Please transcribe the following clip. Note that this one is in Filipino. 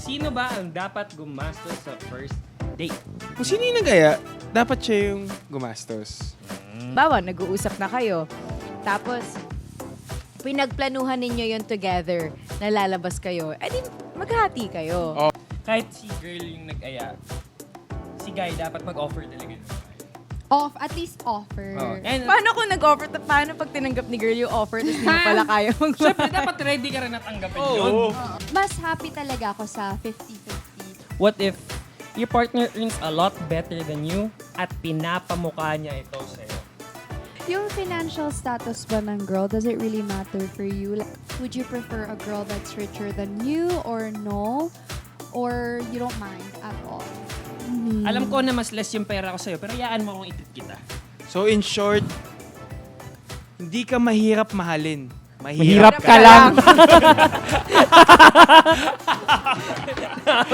Sino ba ang dapat gumastos sa first date? Kung sino yung nag-aya, dapat siya yung gumastos. Bawa, nag-uusap na kayo. Tapos, pinagplanuhan ninyo yun together na lalabas kayo. Eh di, maghati kayo. Oh. Kahit si girl yung nag-aya, si guy dapat mag-offer talaga. At least offer. Oh. And, Paano kung nag-offer? Paano pag tinanggap ni girl yung offer tapos hindi mo pala kaya mag- syempre, dapat ready ka rin na tanggapin yun. Mas happy talaga ako sa 50-50. What if your partner earns a lot better than you at pinapamukha niya ito sa'yo? Yung financial status ba ng girl, does it really matter for you? Like, would you prefer a girl that's richer than you or no? Or you don't mind at all? Alam ko na mas less yung pera ko sa'yo, pero hayaan mo akong itip kita. So in short, hindi ka mahirap mahalin. Mahirap ka lang.